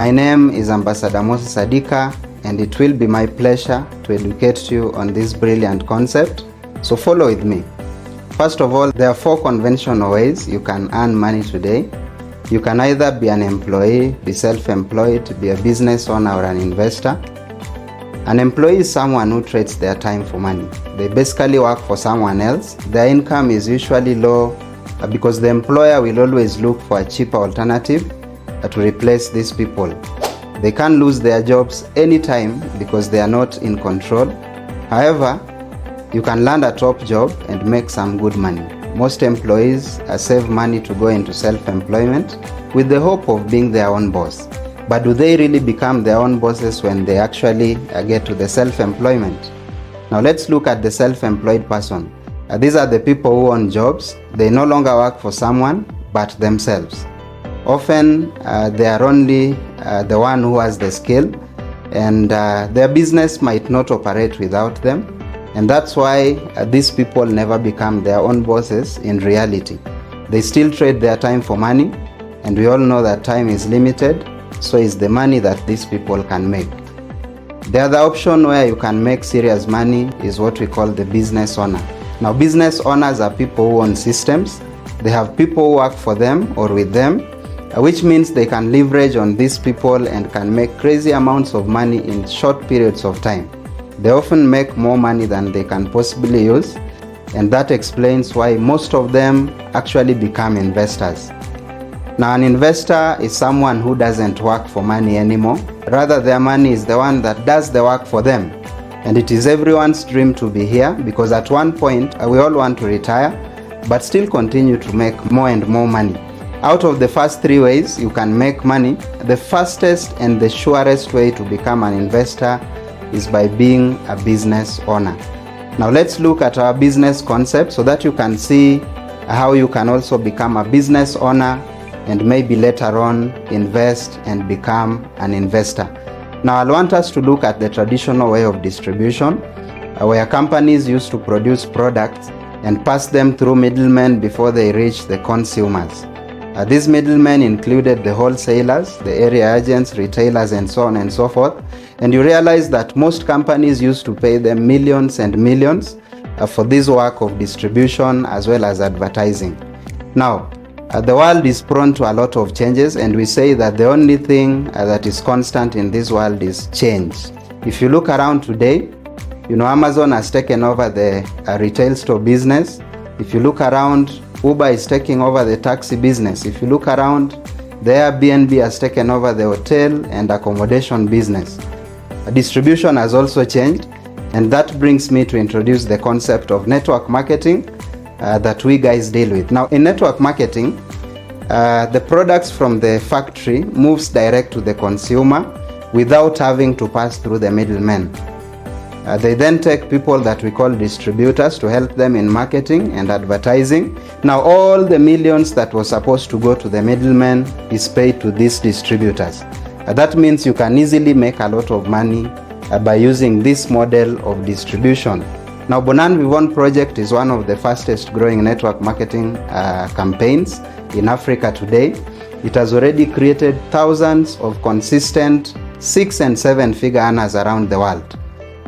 My name is Ambassador Moses Adika, and it will be my pleasure to educate you on this brilliant concept. So follow with me. First of all, there are 4 conventional ways you can earn money today. You can either be an employee, be self-employed, be a business owner, or an investor. An employee is someone who trades their time for money. They basically work for someone else. Their income is usually low because the employer will always look for a cheaper alternative to replace these people. They can lose their jobs anytime because they are not in control. However, you can land a top job and make some good money. Most employees save money to go into self-employment with the hope of being their own boss. But do they really become their own bosses when they actually get to the self-employment? Now let's look at the self-employed person. These are the people who own jobs. They no longer work for someone but themselves. Often they are only the one who has the skill, and their business might not operate without them. And that's why these people never become their own bosses in reality. They still trade their time for money, and we all know that time is limited, so is the money that these people can make. The other option where you can make serious money is what we call the business owner. Now, business owners are people who own systems. They have people who work for them or with them, which means they can leverage on these people and can make crazy amounts of money in short periods of time. They often make more money than they can possibly use, and that explains why most of them actually become investors. Now, an investor is someone who doesn't work for money anymore. Rather, their money is the one that does the work for them. And it is everyone's dream to be here, because at one point we all want to retire but still continue to make more and more money. Out of the first 3 ways you can make money, the fastest and the surest way to become an investor is by being a business owner. Now let's look at our business concept so that you can see how you can also become a business owner and maybe later on invest and become an investor. Now I want us to look at the traditional way of distribution, where companies used to produce products and pass them through middlemen before they reach the consumers. These middlemen included the wholesalers, the area agents, retailers, and so on and so forth. And you realize that most companies used to pay them millions and millions for this work of distribution as well as advertising. Now, the world is prone to a lot of changes, and we say that the only thing that is constant in this world is change. If you look around today, Amazon has taken over the retail store business. If you look around, Uber is taking over the taxi business. If you look around, the Airbnb has taken over the hotel and accommodation business. Distribution has also changed, and that brings me to introduce the concept of network marketing that we guys deal with. Now, in network marketing, the products from the factory moves direct to the consumer without having to pass through the middlemen. They then take people that we call distributors to help them in marketing and advertising. Now, all the millions that was supposed to go to the middlemen is paid to these distributors. That means you can easily make a lot of money by using this model of distribution. Now, Bonan Vivon project is one of the fastest growing network marketing campaigns in Africa today. It has already created thousands of consistent 6- and 7-figure earners around the world.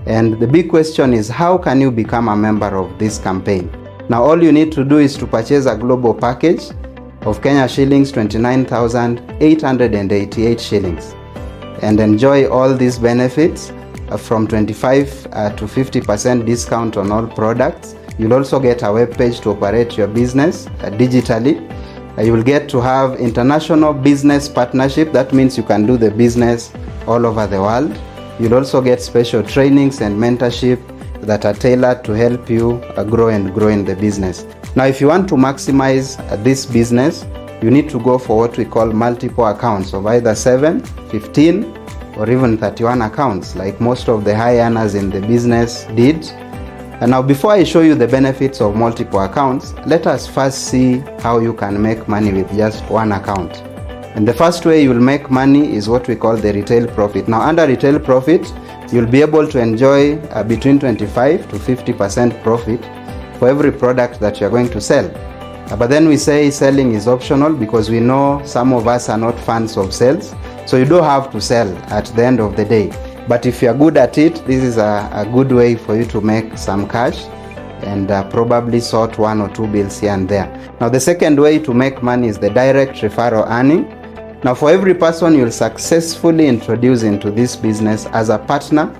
And the big question is, how can you become a member of this campaign? Now, all you need to do is to purchase a global package of Kenya shillings 29,888 shillings and enjoy all these benefits from 25 to 50% discount on all products. You'll also get a web page to operate your business digitally. You will get to have international business partnership. That means you can do the business all over the world. You'll also get special trainings and mentorship that are tailored to help you grow in the business. Now, if you want to maximize this business, you need to go for what we call multiple accounts of either 7, 15, or even 31 accounts, like most of the high earners in the business did. And now, before I show you the benefits of multiple accounts, let us first see how you can make money with just one account. And the first way you'll make money is what we call the retail profit. Now, under retail profit, you'll be able to enjoy between 25 to 50% profit for every product that you're going to sell. But then we say selling is optional because we know some of us are not fans of sales. So you do have to sell at the end of the day. But if you're good at it, this is a good way for you to make some cash and probably sort 1 or 2 bills here and there. Now the second way to make money is the direct referral earning. Now for every person you'll successfully introduce into this business as a partner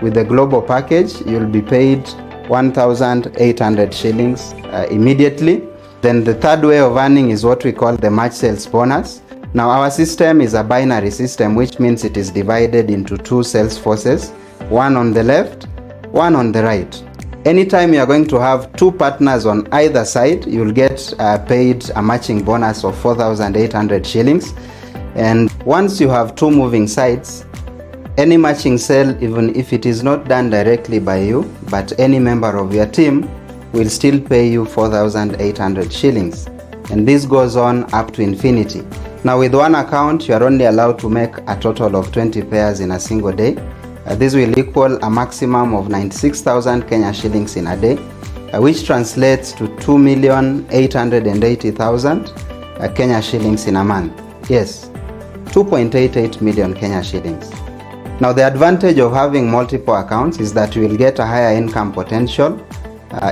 with the global package, you'll be paid 1,800 shillings immediately. Then the third way of earning is what we call the match sales bonus. Now our system is a binary system, which means it is divided into 2 sales forces, one on the left, one on the right. Anytime you are going to have 2 partners on either side, you'll get paid a matching bonus of 4,800 shillings. And once you have 2 moving sides, any matching sale, even if it is not done directly by you, but any member of your team, will still pay you 4,800 shillings. And this goes on up to infinity. Now with one account, you are only allowed to make a total of 20 pairs in a single day. This will equal a maximum of 96,000 Kenya shillings in a day, which translates to 2,880,000 Kenya shillings in a month. Yes, 2.88 million Kenya shillings. Now the advantage of having multiple accounts is that you will get a higher income potential.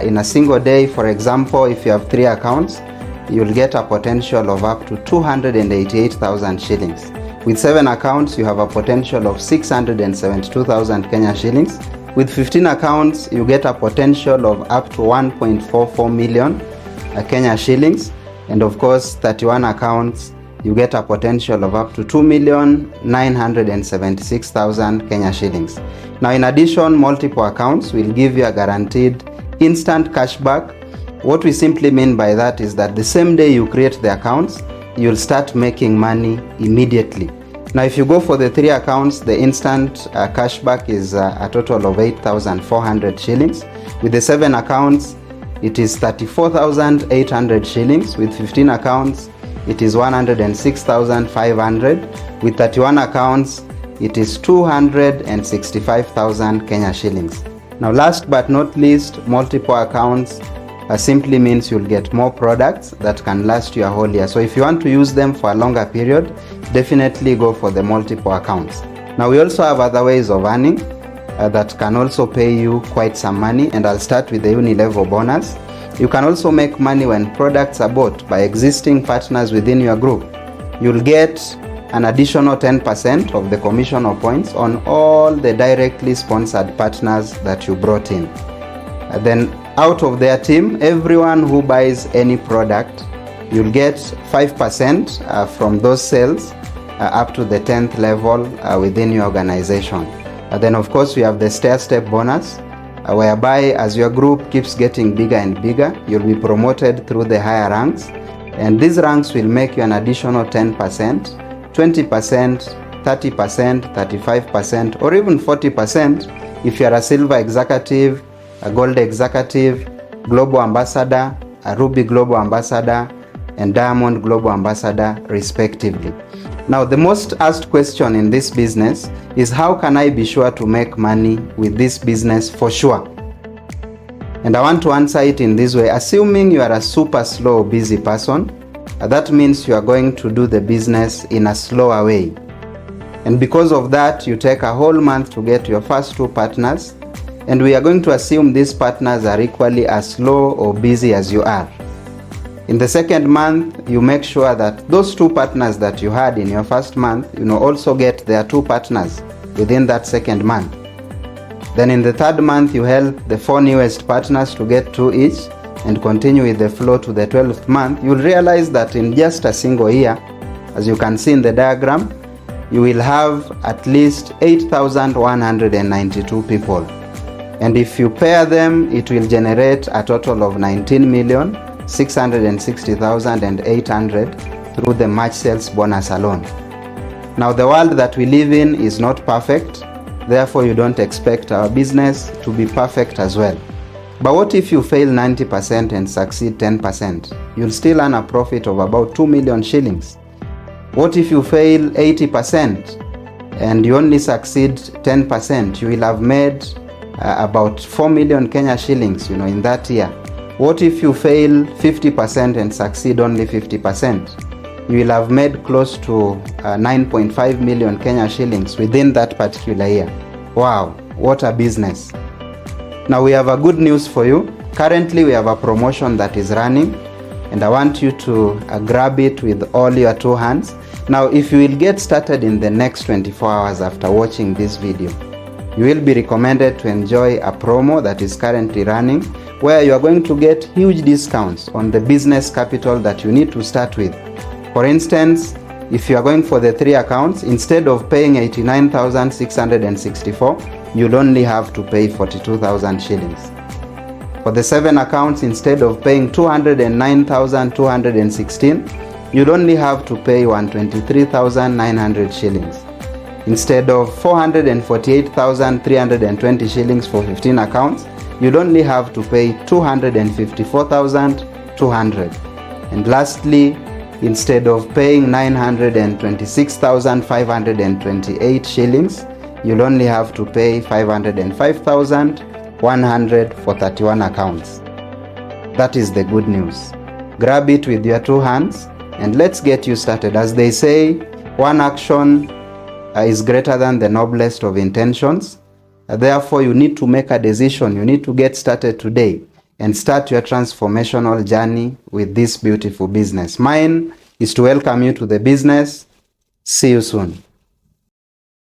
In a single day, for example, if you have 3 accounts, you'll get a potential of up to 288,000 shillings. With 7 accounts, you have a potential of 672,000 Kenya shillings. With 15 accounts, you get a potential of up to 1.44 million Kenya shillings. And of course, 31 accounts, you get a potential of up to 2,976,000 Kenya shillings. Now, in addition, multiple accounts will give you a guaranteed instant cashback. What we simply mean by that is that the same day you create the accounts, you'll start making money immediately. Now if you go for the 3 accounts, the instant cashback is a total of 8,400 shillings. With the 7 accounts, it is 34,800 shillings. With 15 accounts, it is 106,500. With 31 accounts, it is 265,000 Kenya shillings. Now last but not least, multiple accounts simply means you'll get more products that can last you a whole year. So if you want to use them for a longer period, definitely go for the multiple accounts. Now we also have other ways of earning that can also pay you quite some money, and I'll start with the uni-level bonus. You can also make money when products are bought by existing partners within your group. You'll get an additional 10% of the commission or points on all the directly sponsored partners that you brought in. Then out of their team, everyone who buys any product, you'll get 5% from those sales up to the 10th level within your organization. Then of course we have the stair-step bonus, whereby as your group keeps getting bigger and bigger, you'll be promoted through the higher ranks, and these ranks will make you an additional 10%, 20%, 30%, 35%, or even 40% if you are a silver executive, a gold executive, global ambassador, a ruby global ambassador, and diamond global ambassador respectively. Now the most asked question in this business is, how can I be sure to make money with this business for sure? And I want to answer it in this way. Assuming you are a super slow, busy person, that means you are going to do the business in a slower way. And because of that, you take a whole month to get your first 2 partners, and we are going to assume these partners are equally as slow or busy as you are. In the second month, you make sure that those 2 partners that you had in your first month, also get their 2 partners within that second month. Then in the third month, you help the 4 newest partners to get 2 each, and continue with the flow to the 12th month. You'll realize that in just a single year, as you can see in the diagram, you will have at least 8,192 people. And if you pair them, it will generate a total of 19,660,800 through the match sales bonus alone. Now the world that we live in is not perfect, therefore you don't expect our business to be perfect as well. But what if you fail 90% and succeed 10%? You'll still earn a profit of about 2 million shillings. What if you fail 80% and you only succeed 10%? You will have made about 4 million Kenya shillings, in that year. What if you fail 50% and succeed only 50%? you will have made close to 9.5 million Kenya shillings within that particular year. Wow, what a business. Now we have a good news for you. Currently we have a promotion that is running, and I want you to grab it with all your two hands. Now if you will get started in the next 24 hours after watching this video, you will be recommended to enjoy a promo that is currently running, where you are going to get huge discounts on the business capital that you need to start with. For instance, if you are going for the 3 accounts, instead of paying 89,664, you'll only have to pay 42,000 shillings. For the 7 accounts, instead of paying 209,216, you'll only have to pay 123,900 shillings. Instead of 448,320 shillings for 15 accounts, you'd only have to pay 254,200. And lastly, instead of paying 926,528 shillings, you'll only have to pay 505,100 for 31 accounts. That is the good news. Grab it with your two hands and let's get you started. As they say, one action is greater than the noblest of intentions. Therefore, you need to make a decision. You need to get started today and start your transformational journey with this beautiful business. Mine is to welcome you to the business. See you soon.